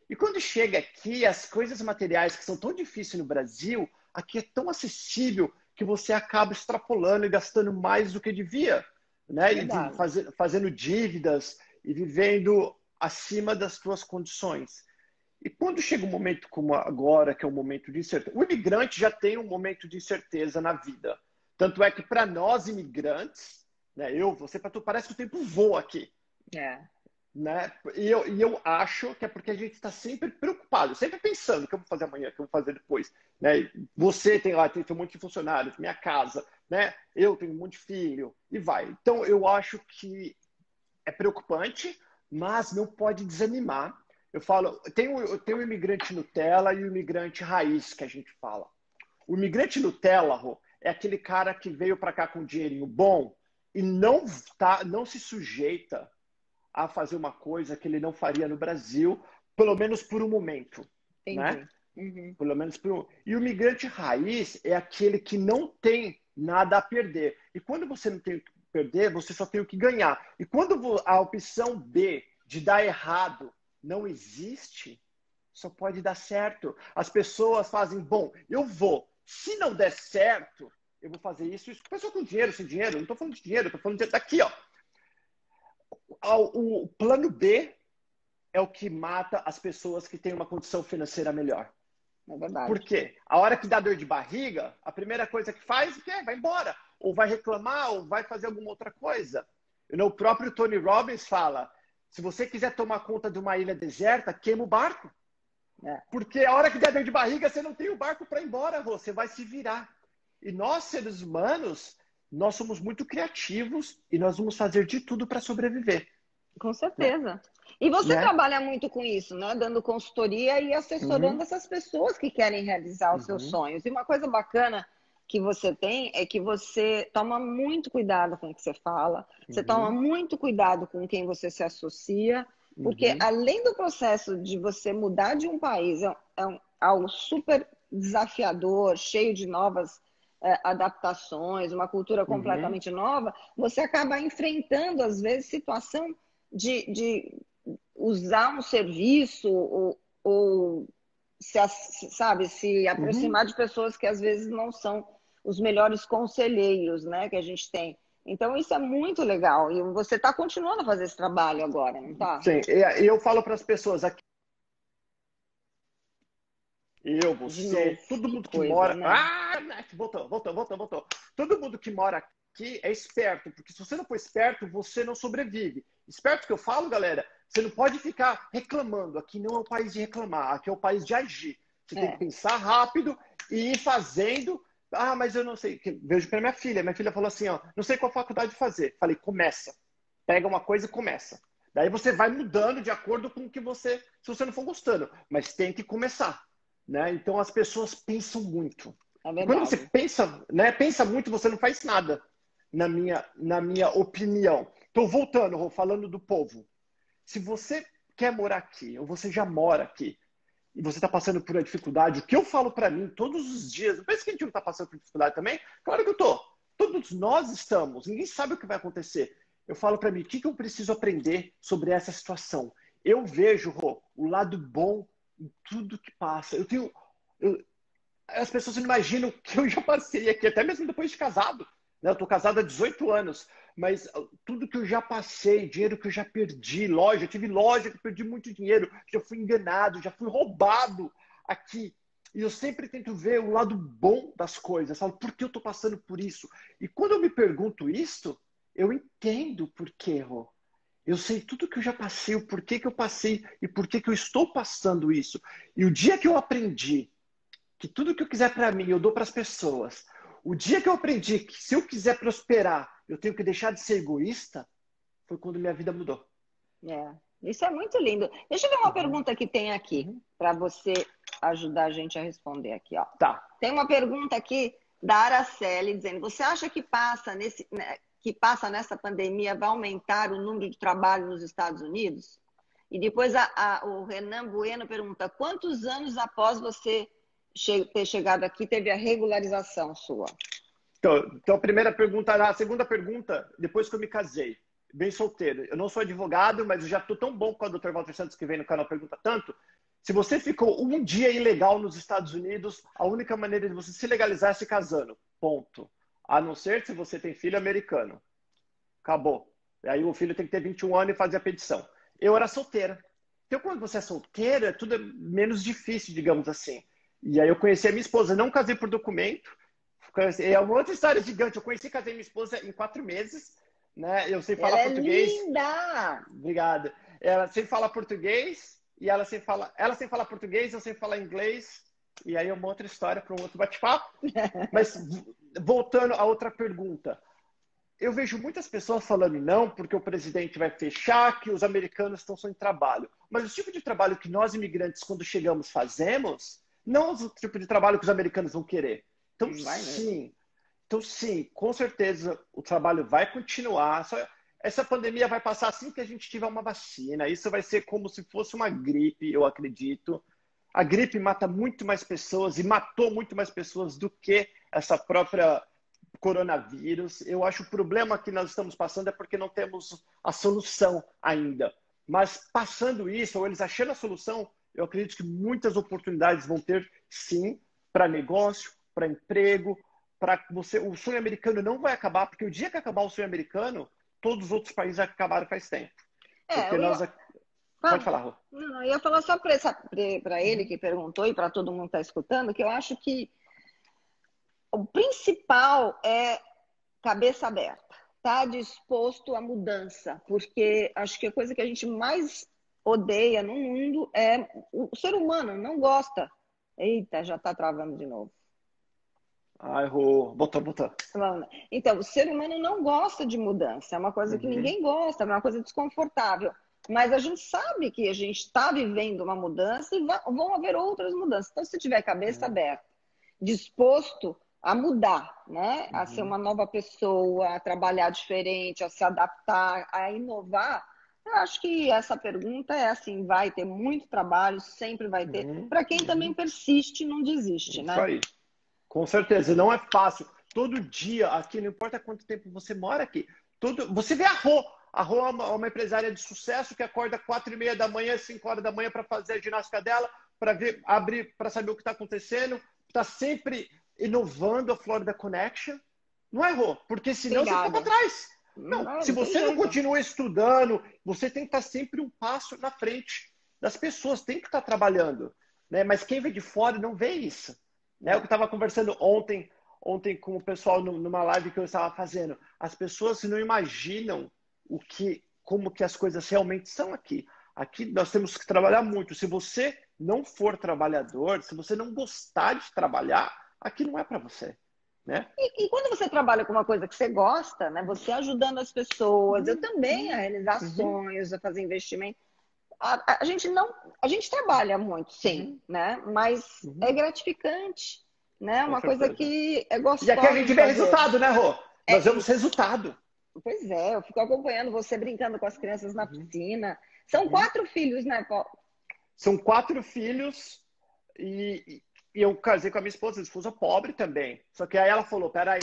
E quando chega aqui, as coisas materiais que são tão difíceis no Brasil, aqui é tão acessível que você acaba extrapolando e gastando mais do que devia, né? E Verdade. fazendo dívidas e vivendo acima das suas condições. E quando chega um momento como agora, que é um momento de incerteza, o imigrante já tem um momento de incerteza na vida. Tanto é que para nós imigrantes, né, você, para tu, parece que o tempo voa aqui. É. Né? E eu acho que é porque a gente está sempre preocupado, sempre pensando o que eu vou fazer amanhã, o que eu vou fazer depois. Né? Você tem lá, tem um monte de funcionários, minha casa, né? Eu tenho um monte de filho, e vai. Então, eu acho que é preocupante, mas não pode desanimar. Eu falo, tem o imigrante Nutella e o imigrante raiz que a gente fala. O imigrante Nutella, Rô, é aquele cara que veio para cá com um dinheirinho bom e não se sujeita a fazer uma coisa que ele não faria no Brasil, pelo menos por um momento, né? Entendi. Uhum. Pelo menos por um... E o migrante raiz é aquele que não tem nada a perder. E quando você não tem o que perder, você só tem o que ganhar. E quando a opção B de dar errado não existe, só pode dar certo. As pessoas fazem, bom, eu vou. Se não der certo, eu vou fazer isso. Pessoa com dinheiro, sem dinheiro, não estou falando de dinheiro, estou falando de daqui, ó. O plano B é o que mata as pessoas que têm uma condição financeira melhor. É verdade. Por quê? A hora que dá dor de barriga, a primeira coisa que faz é vai embora. Ou vai reclamar, ou vai fazer alguma outra coisa. O próprio Tony Robbins fala, se você quiser tomar conta de uma ilha deserta, queima o barco. É. Porque a hora que der dor de barriga, você não tem o barco para ir embora, você vai se virar. E nós, seres humanos, nós somos muito criativos e nós vamos fazer de tudo para sobreviver. Com certeza. E você Né? trabalha muito com isso, né? Dando consultoria e assessorando Uhum. essas pessoas que querem realizar os seus Uhum. sonhos. E uma coisa bacana que você tem é que você toma muito cuidado com o que você fala, você toma Uhum, muito cuidado com quem você se associa, porque uhum, além do processo de você mudar de um país, algo super desafiador, cheio de novas adaptações, uma cultura uhum, completamente nova, você acaba enfrentando, às vezes, situação de usar um serviço ou sabe, se uhum. aproximar de pessoas que às vezes não são os melhores conselheiros, né, que a gente tem. Então isso é muito legal e você está continuando a fazer esse trabalho agora, não está? Sim, e eu falo para as pessoas aqui, eu, De novo, você, todo que mundo que coisa, mora. né? Ah, Nath, voltou. Todo mundo que mora aqui é esperto, porque se você não for esperto, você não sobrevive. Esperto que eu falo, galera, você não pode ficar reclamando. Aqui não é o país de reclamar, aqui é o país de agir. Você tem que É, pensar rápido e ir fazendo. Ah, mas eu não sei. Vejo para minha filha. Minha filha falou assim: ó, não sei qual faculdade fazer. Falei, começa. Pega uma coisa e começa. Daí você vai mudando de acordo com o que você, se você não for gostando, mas tem que começar, né? Então as pessoas pensam muito. é E quando você verdade. pensa, né, pensa muito, você não faz nada, na minha opinião. Então, voltando, Rô, falando do povo. Se você quer morar aqui, ou você já mora aqui, e você está passando por uma dificuldade, o que eu falo para mim todos os dias, não pensa que a gente não está passando por dificuldade também? Claro que eu estou. Todos nós estamos. Ninguém sabe o que vai acontecer. Eu falo para mim, o que eu preciso aprender sobre essa situação? Eu vejo, Rô, o lado bom em tudo que passa. Eu, as pessoas não imaginam que eu já passei aqui, até mesmo depois de casado. Né? Eu estou casado há 18 anos, mas tudo que eu já passei, dinheiro que eu já perdi, loja, eu tive loja que eu perdi muito dinheiro, já fui enganado, já fui roubado aqui. E eu sempre tento ver o lado bom das coisas. Eu falo, por que eu estou passando por isso? E quando eu me pergunto isso, eu entendo por quê, Rô. Eu sei tudo que eu já passei, o porquê que eu passei e por que eu estou passando isso. E o dia que eu aprendi que tudo que eu quiser para mim, eu dou para as pessoas. O dia que eu aprendi que se eu quiser prosperar, eu tenho que deixar de ser egoísta, foi quando minha vida mudou. É. Isso é muito lindo. Deixa eu ver uma Uhum, pergunta que tem aqui, uhum. para você ajudar a gente a responder aqui, ó. Tá. Tem uma pergunta aqui da Araceli dizendo: você acha que que passa nessa pandemia vai aumentar o número de trabalho nos Estados Unidos? E depois o Renan Bueno pergunta: quantos anos após você ter chegado aqui teve a regularização sua? Então, a primeira pergunta, a segunda pergunta, depois que eu me casei, bem solteiro. Eu não sou advogado, mas eu já estou tão bom com a Dr. Walter Santos, que vem no canal Pergunta Tanto. Se você ficou um dia ilegal nos Estados Unidos, a única maneira de você se legalizar é se casando. Ponto. A não ser se você tem filho americano. Acabou. E aí o filho tem que ter 21 anos e fazer a petição. Eu era solteira. Então, quando você é solteira, tudo é menos difícil, digamos assim. E aí eu conheci a minha esposa, não casei por documento. É uma outra história gigante. Eu conheci e casei minha esposa em 4 meses. Né? Eu sei falar Ela é português. linda! Obrigada. Ela sem falar português e ela sem falar português, eu sem falar inglês. E aí é uma outra história para um outro bate-papo. Mas voltando à outra pergunta, eu vejo muitas pessoas falando não, porque o presidente vai fechar, que os americanos estão sem trabalho. Mas o tipo de trabalho que nós imigrantes, quando chegamos, fazemos, não é o tipo de trabalho que os americanos vão querer. Então, Vai mesmo. sim. Então, sim, com certeza o trabalho vai continuar. Essa pandemia vai passar assim que a gente tiver uma vacina. Isso vai ser como se fosse uma gripe, eu acredito. A gripe mata muito mais pessoas e matou muito mais pessoas do que essa própria coronavírus. Eu acho que o problema que nós estamos passando é porque não temos a solução ainda. Mas passando isso, ou eles achando a solução, eu acredito que muitas oportunidades vão ter, sim, para negócio, para emprego, para você. O sonho americano não vai acabar, porque o dia que acabar o sonho americano, todos os outros países já acabaram faz tempo. É, Porque eu ia, nós. Pode falar, Rô. não, eu ia falar só para ele que perguntou e para todo mundo que está escutando, que eu acho que o principal é cabeça aberta, tá disposto à mudança, porque acho que a coisa que a gente mais odeia no mundo é o ser humano, não gosta. Eita, já está travando de novo. Ai, Rô. Botou. Então, o ser humano não gosta de mudança, é uma coisa que Uhum, ninguém gosta, é uma coisa desconfortável. Mas a gente sabe que a gente está vivendo uma mudança e vão haver outras mudanças. Então, se tiver cabeça uhum, aberta, disposto a mudar, né? A ser uma nova pessoa, a trabalhar diferente, a se adaptar, a inovar. Eu acho que essa pergunta é assim, vai ter muito trabalho, sempre vai ter, para quem também persiste e não desiste, Isso né? aí. Com certeza, não é fácil. Todo dia aqui, não importa quanto tempo você mora aqui, você vê a Rô. A Rô é uma empresária de sucesso que acorda 4h30 da manhã, 5 horas da manhã para fazer a ginástica dela, para ver, abrir, para saber o que está acontecendo. Está sempre inovando a Florida Connection. Não é, Rô? Porque senão você fica para Obrigada. trás. Não, Não, se não tem você não jeito. continua estudando, você tem que estar sempre um passo na frente das pessoas, tem que estar trabalhando, né? Mas quem vê de fora não vê isso, né? Eu estava conversando ontem com o pessoal numa live que eu estava fazendo. As pessoas não imaginam como que as coisas realmente são aqui. Aqui nós temos que trabalhar muito. Se você não for trabalhador, se você não gostar de trabalhar, aqui não é para você, né? E quando você trabalha com uma coisa que você gosta, né? Você ajudando as pessoas, eu também a realizar Uhum, sonhos, a fazer investimento. A gente não, a gente trabalha muito, sim, uhum, né? Mas é uhum, gratificante, né? com Uma coisa certeza. que é E aqui a gostosa de gente vê fazer. resultado, né, Rô? Nós É vemos isso. resultado. Pois é, eu fico acompanhando você brincando com as crianças na Uhum, piscina. São uhum. 4 filhos, né, Paulo? São 4 filhos e eu casei com a minha esposa pobre também. Só que aí ela falou, peraí.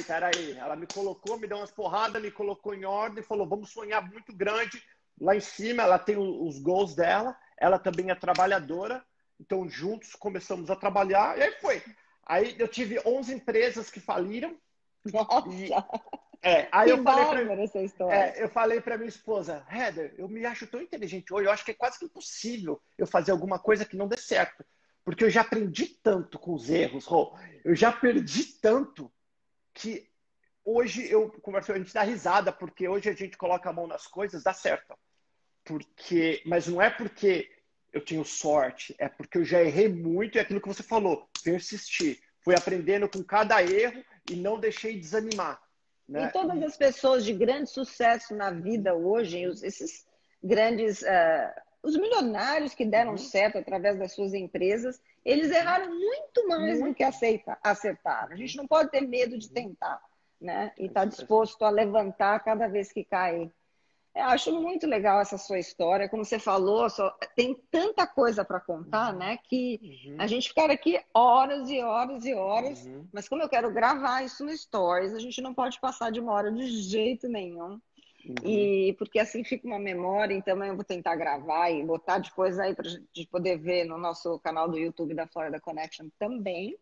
Ela me colocou, me deu umas porradas, me colocou em ordem, falou, vamos sonhar muito grande. Lá em cima ela tem os goals dela, ela também é trabalhadora. Então juntos começamos a trabalhar e aí foi. Aí eu tive 11 empresas que faliram e Nossa, aí que bárbara essa história. eu falei para minha esposa, Heather, eu me acho tão inteligente hoje, eu acho que é quase que impossível eu fazer alguma coisa que não dê certo. Porque eu já aprendi tanto com os erros, Rô. Eu já perdi tanto que hoje eu converso, a gente dá risada, porque hoje a gente coloca a mão nas coisas, dá certo. Mas não é porque eu tenho sorte, é porque eu já errei muito e é aquilo que você falou, persistir. Fui aprendendo com cada erro e não deixei desanimar, E né? todas as pessoas de grande sucesso na vida hoje, esses grandes, os milionários que deram Uhum, certo através das suas empresas, eles uhum, erraram muito mais do que muito. acertaram. A gente Uhum, não pode ter medo de uhum. tentar, né? E É estar isso mesmo. disposto a levantar cada vez que cair. Eu acho muito legal essa sua história. Como você falou, tem tanta coisa para contar, Uhum, né? Que a uhum, gente ficar aqui horas e horas e horas. uhum, Mas como eu quero gravar isso no Stories, a gente não pode passar de 1 hora de jeito nenhum. uhum. E porque assim fica uma memória, então eu vou tentar gravar e botar depois aí para a gente poder ver no nosso canal do YouTube da Florida Connection também.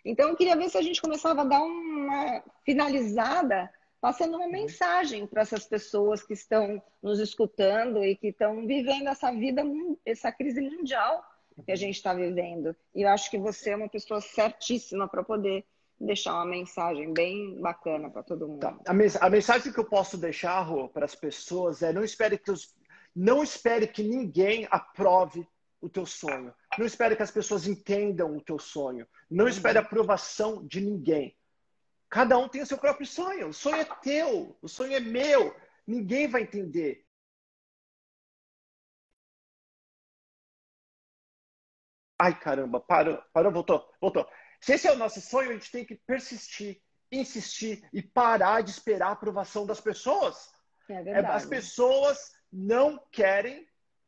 Então, eu queria ver se a gente começava a dar uma finalizada, passando uma Uhum. mensagem para essas pessoas que estão nos escutando e que estão vivendo essa vida, essa crise mundial que a gente está vivendo. E eu acho que você é uma pessoa certíssima para poder deixar uma mensagem bem bacana para todo Tá. mundo. A mensagem que eu posso deixar, Rô, para as pessoas é não espere que ninguém aprove o teu sonho. Não espere que as pessoas entendam o teu sonho. Não espere a Uhum. aprovação de ninguém. Cada um tem o seu próprio sonho. O sonho é teu, o sonho é meu. Ninguém vai entender. Ai, caramba, parou, voltou. Se esse é o nosso sonho, a gente tem que persistir, insistir e parar de esperar a aprovação das pessoas. É As verdade. pessoas não querem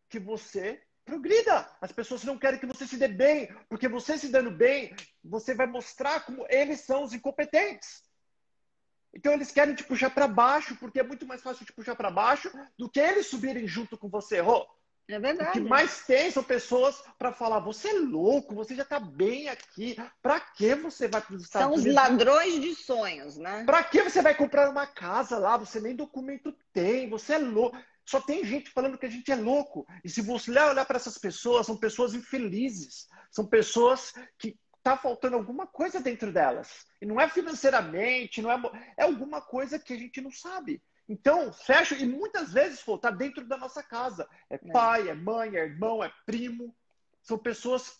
que você progrida. As pessoas não querem que você se dê bem, porque você se dando bem, você vai mostrar como eles são os incompetentes. Então eles querem te puxar para baixo, porque é muito mais fácil te puxar para baixo do que eles subirem junto com você. Oh, É o que verdade. mais tem são pessoas para falar: você é louco, você já está bem aqui. Para que você vai para os São Estados os Unidos? ladrões de sonhos, né? Para que você vai comprar uma casa lá? Você nem documento tem, você é louco. Só tem gente falando que a gente é louco. E se você olhar para essas pessoas, são pessoas infelizes. São pessoas que está faltando alguma coisa dentro delas. E não é financeiramente, não é alguma coisa que a gente não sabe. Então, fecha. E muitas vezes, está dentro da nossa casa. É É. pai, é mãe, é irmão, é primo. São pessoas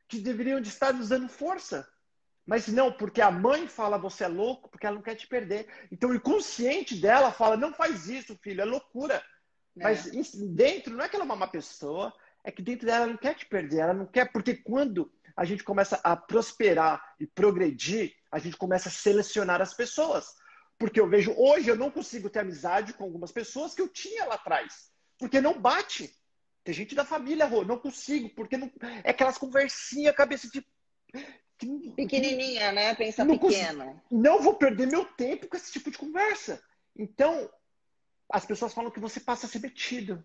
que deveriam de estar nos dando força. Mas não, porque a mãe fala você é louco, porque ela não quer te perder. Então o inconsciente dela fala, não faz isso, filho, é loucura. Mas dentro, não é que ela é uma má pessoa, é que dentro dela ela não quer te perder, ela não quer, porque quando a gente começa a prosperar e progredir, a gente começa a selecionar as pessoas. Porque eu vejo, hoje eu não consigo ter amizade com algumas pessoas que eu tinha lá atrás. Porque não bate. Tem gente da família, Rô, não consigo, porque não... é aquelas conversinhas, cabeça de... Pequenininha, né? Pensa não pequeno. Não vou perder meu tempo com esse tipo de conversa. Então, as pessoas falam que você passa a ser metido.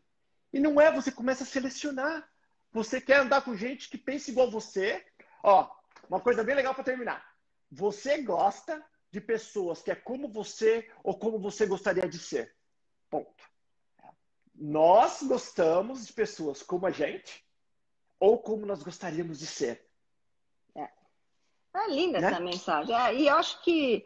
E não é, você começa a selecionar. Você quer andar com gente que pensa igual você. Ó, uma coisa bem legal para terminar. Você gosta de pessoas que é como você ou como você gostaria de ser. Ponto. Nós gostamos de pessoas como a gente ou como nós gostaríamos de ser. É linda Né? essa mensagem. E eu acho que,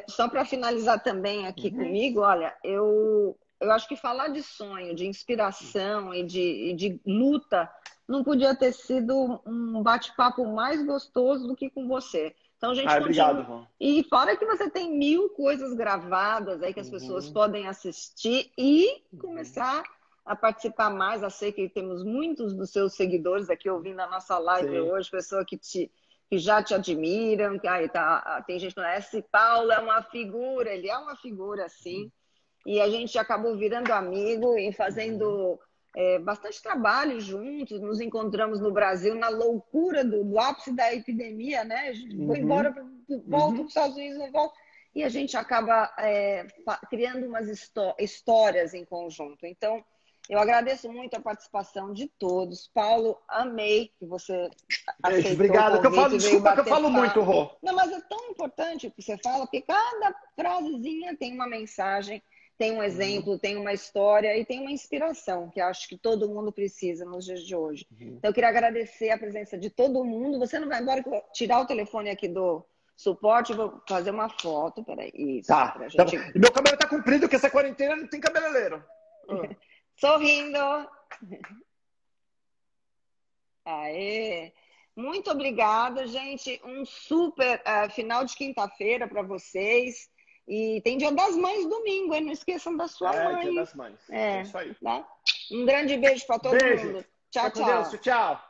só para finalizar também aqui comigo, olha, eu acho que falar de sonho, de inspiração e de luta não podia ter sido um bate-papo mais gostoso do que com você. Então, a gente continua. Obrigado, Ron. E fora que você tem 1000 coisas gravadas aí que as pessoas podem assistir e começar a participar mais. Eu sei que temos muitos dos seus seguidores aqui ouvindo a nossa live hoje, pessoa que já te admiram, que tem gente que fala, esse Paulo é uma figura, ele é uma figura, sim. E a gente acabou virando amigo e fazendo bastante trabalho juntos, nos encontramos no Brasil na loucura do ápice da epidemia, né? A gente foi embora, volta para os Estados Unidos, não volta, e a gente acaba criando umas histórias em conjunto. Então, eu agradeço muito a participação de todos. Paulo, amei que você aceitou. Obrigado. Desculpa que eu falo muito, Rô. Não, mas é tão importante o que você fala, porque cada frasezinha tem uma mensagem, tem um exemplo, tem uma história e tem uma inspiração, que acho que todo mundo precisa nos dias de hoje. Então, eu queria agradecer a presença de todo mundo. Você não vai embora, que eu vou tirar o telefone aqui do suporte, vou fazer uma foto. Peraí, isso. Tá. Gente... E meu cabelo tá comprido, porque essa quarentena não tem cabeleireiro. Sorrindo. Aê. Muito obrigada, gente. Um super final de quinta-feira para vocês. E tem Dia das Mães domingo, hein? Não esqueçam da sua mãe. Dia das Mães. É isso aí. Tá? Um grande beijo para todo mundo. Tchau, tchau. Deus, tchau.